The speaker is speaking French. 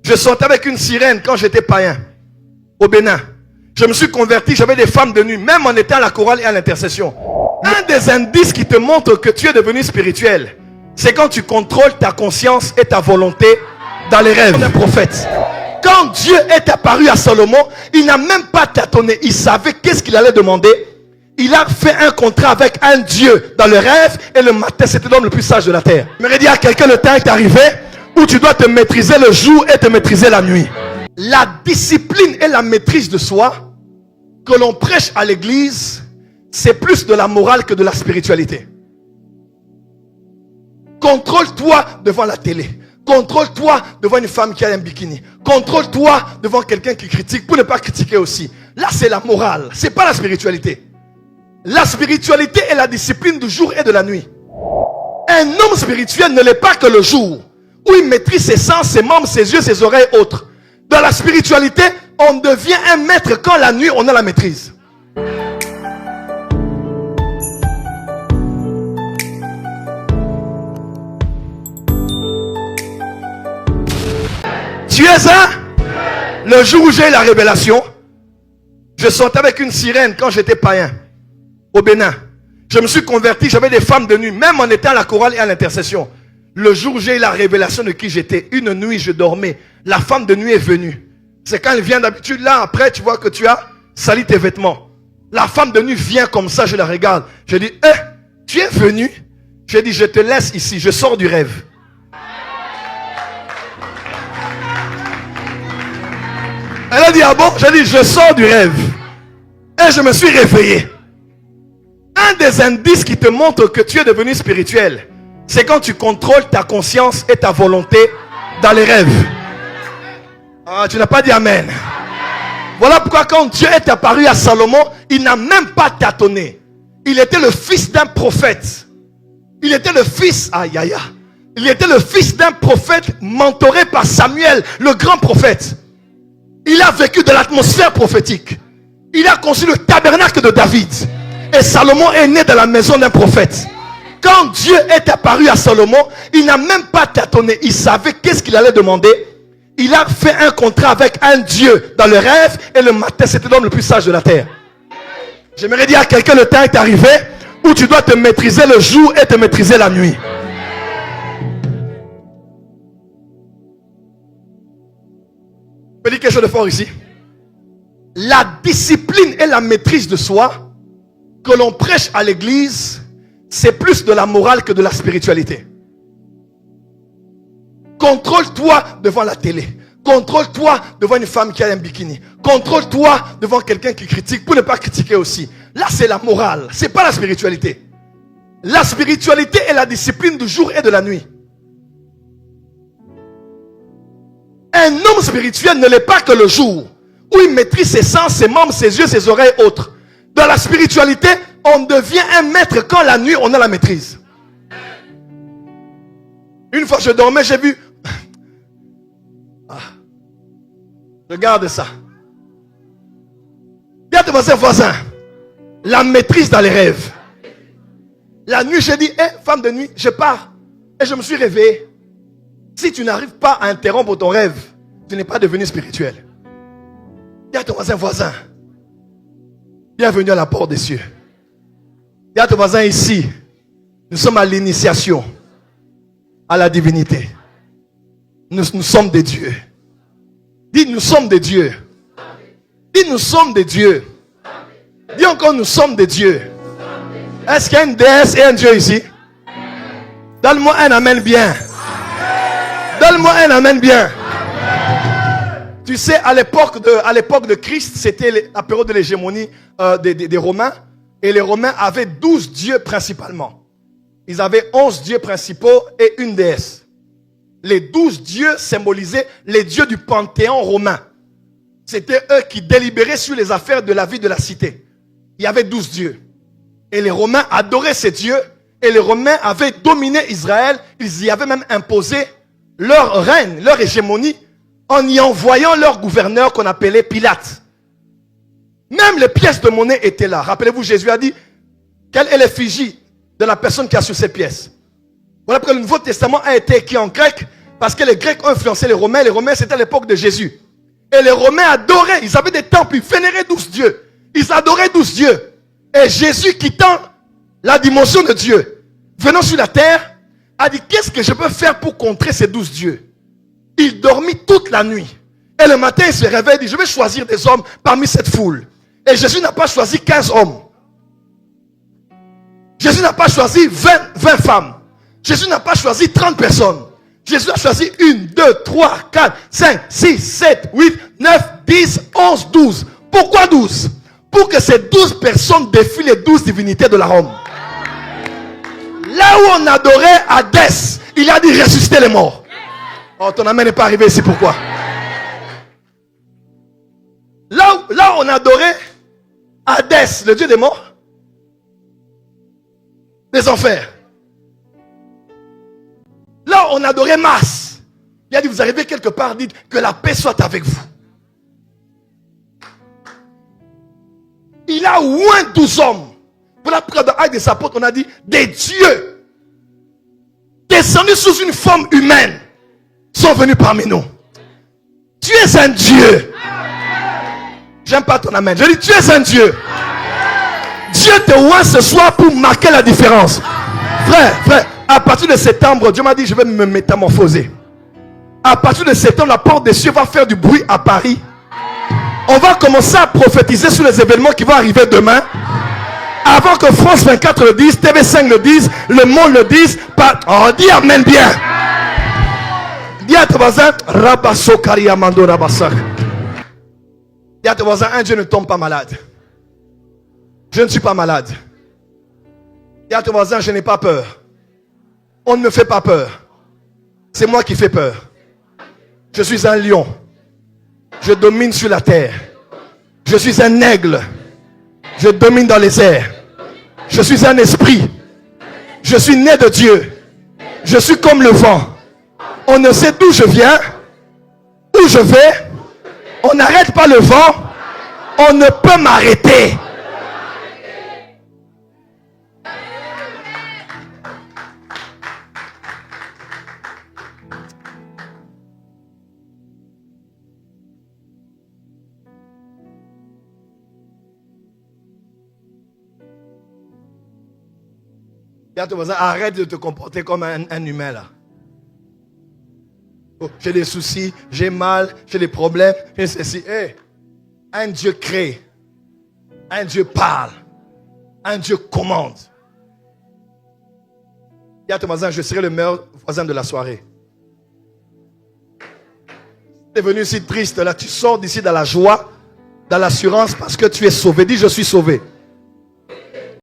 Je sortais avec une sirène quand j'étais païen, au Bénin. Je me suis converti, j'avais des femmes de nuit, même en étant à la chorale et à l'intercession. Un des indices qui te montre que tu es devenu spirituel, c'est quand tu contrôles ta conscience et ta volonté dans les rêves d'un prophète. Quand Dieu est apparu à Salomon, il n'a même pas tâtonné. Il savait qu'est-ce qu'il allait demander. Il a fait un contrat avec un Dieu dans le rêve, et le matin, c'était l'homme le plus sage de la terre. Je me dis à quelqu'un, le temps est arrivé où tu dois te maîtriser le jour et te maîtriser la nuit. La discipline et la maîtrise de soi que l'on prêche à l'église, c'est plus de la morale que de la spiritualité. Contrôle-toi devant la télé. Contrôle-toi devant une femme qui a un bikini. Contrôle-toi devant quelqu'un qui critique pour ne pas critiquer aussi. Là, c'est la morale. C'est pas la spiritualité. La spiritualité est la discipline du jour et de la nuit. Un homme spirituel ne l'est pas que le jour, où il maîtrise ses sens, ses membres, ses yeux, ses oreilles et autres. Dans la spiritualité, on devient un maître quand la nuit, on a la maîtrise. Tu es un? Le jour où j'ai eu la révélation, je sortais avec une sirène quand j'étais païen, au Bénin. Je me suis converti, j'avais des femmes de nuit, même en étant à la chorale et à l'intercession. Le jour où j'ai eu la révélation de qui j'étais, une nuit je dormais, la femme de nuit est venue. C'est quand elle vient d'habitude, là après tu vois que tu as sali tes vêtements. La femme de nuit vient comme ça, je la regarde. Je dis, tu es venu? Je dis, je te laisse ici, je sors du rêve. Elle a dit, ah bon? J'ai dit, je sors du rêve. Et je me suis réveillé. Un des indices qui te montre que tu es devenu spirituel, c'est quand tu contrôles ta conscience et ta volonté dans les rêves. Ah, tu n'as pas dit amen. Voilà pourquoi quand Dieu est apparu à Salomon, il n'a même pas tâtonné. Il était le fils d'un prophète. Il était le fils, il était le fils d'un prophète mentoré par Samuel, le grand prophète. Il a vécu de l'atmosphère prophétique. Il a conçu le tabernacle de David. Et Salomon est né dans la maison d'un prophète. Quand Dieu est apparu à Salomon, il n'a même pas tâtonné. Il savait qu'est-ce qu'il allait demander. Il a fait un contrat avec un Dieu dans le rêve, et le matin, c'était l'homme le plus sage de la terre. J'aimerais dire à quelqu'un, le temps est arrivé où tu dois te maîtriser le jour et te maîtriser la nuit. Je dis quelque chose de fort ici. La discipline et la maîtrise de soi que l'on prêche à l'église, c'est plus de la morale que de la spiritualité. Contrôle-toi devant la télé. Contrôle-toi devant une femme qui a un bikini. Contrôle-toi devant quelqu'un qui critique pour ne pas critiquer aussi. Là, c'est la morale. C'est pas la spiritualité. La spiritualité est la discipline du jour et de la nuit. Un homme spirituel ne l'est pas que le jour, où il maîtrise ses sens, ses membres, ses yeux, ses oreilles et autres. Dans la spiritualité, on devient un maître quand la nuit, on a la maîtrise. Une fois je dormais, j'ai vu... Regarde ça. Viens te voisin. La maîtrise dans les rêves. La nuit, j'ai dit, femme de nuit, je pars. Et je me suis réveillé. Si tu n'arrives pas à interrompre ton rêve, tu n'es pas devenu spirituel. Dis à ton voisin. Bienvenue à la porte des cieux. Dis à ton voisin ici. Nous sommes à l'initiation à la divinité. Nous sommes des dieux. Dis, nous sommes des dieux. Dis, nous sommes des dieux. Dis encore, nous sommes des dieux. Est-ce qu'il y a une déesse et un dieu ici? Donne-moi un amen bien. Donne-moi un amen bien. Tu sais, à l'époque de Christ, c'était la période de l'hégémonie des Romains. Et les Romains avaient 12 dieux principalement. Ils avaient 11 dieux principaux et une déesse. Les 12 dieux symbolisaient les dieux du panthéon romain. C'était eux qui délibéraient sur les affaires de la vie de la cité. Il y avait 12 dieux. Et les Romains adoraient ces dieux. Et les Romains avaient dominé Israël. Ils y avaient même imposé leur règne, leur hégémonie, en y envoyant leur gouverneur qu'on appelait Pilate. Même les pièces de monnaie étaient là. Rappelez-vous, Jésus a dit, quelle est l'effigie de la personne qui a sur ces pièces? Voilà pourquoi le Nouveau Testament a été écrit en grec, Parce que les Grecs ont influencé les Romains. Les Romains, c'était à l'époque de Jésus. Et les Romains adoraient. Ils avaient des temples. Ils vénéraient 12 dieux. Ils adoraient 12 dieux. Et Jésus, quittant la dimension de Dieu, venant sur la terre, a dit, qu'est-ce que je peux faire pour contrer ces 12 dieux? Il dormit toute la nuit. Et le matin, il se réveille et dit, je vais choisir des hommes parmi cette foule. Et Jésus n'a pas choisi 15 hommes. Jésus n'a pas choisi 20 femmes. Jésus n'a pas choisi 30 personnes. Jésus a choisi 1, 2, 3, 4, 5, 6, 7, 8, 9, 10, 11, 12. Pourquoi 12? Pour que ces 12 personnes défient les 12 divinités de la Rome. Là où on adorait Hadès, il a dit ressusciter les morts. Oh, ton amen n'est pas arrivé ici, pourquoi? Là où on adorait Hadès, le dieu des morts, des enfers. Là où on adorait Mars, il a dit, vous arrivez quelque part, dites que la paix soit avec vous. Il a oint 12 hommes. Pour la preuve d'acte des apôtres, on a dit, des dieux descendus sous une forme humaine sont venus parmi nous. Tu es un Dieu. J'aime pas ton amen. Je dis, tu es un Dieu. Dieu te oint ce soir pour marquer la différence. Frère, à partir de septembre, Dieu m'a dit, je vais me métamorphoser. À partir de septembre, la porte des cieux va faire du bruit à Paris. On va commencer à prophétiser sur les événements qui vont arriver demain. Avant que France 24 le dise, TV5 le dise, le monde le dise. Oh, dis amen bien. Dis à ton voisin, Rabasokari Amando Rabasak. Dis à ton voisin, un Dieu ne tombe pas malade. Je ne suis pas malade. Dis à ton voisin, je n'ai pas peur. On ne me fait pas peur. C'est moi qui fais peur. Je suis un lion. Je domine sur la terre. Je suis un aigle. Je domine dans les airs. Je suis un esprit. Je suis né de Dieu. Je suis comme le vent. On ne sait d'où je viens, où je vais. On n'arrête pas le vent. On ne peut m'arrêter. Arrête de te comporter comme un humain là. Oh, j'ai des soucis, j'ai mal, j'ai des problèmes, j'ai ceci. Hey, un Dieu crée, un Dieu parle, un Dieu commande. Dis à ton voisin, je serai le meilleur voisin de la soirée. Tu es venu ici triste là, tu sors d'ici dans la joie, dans l'assurance parce que tu es sauvé. Dis, je suis sauvé.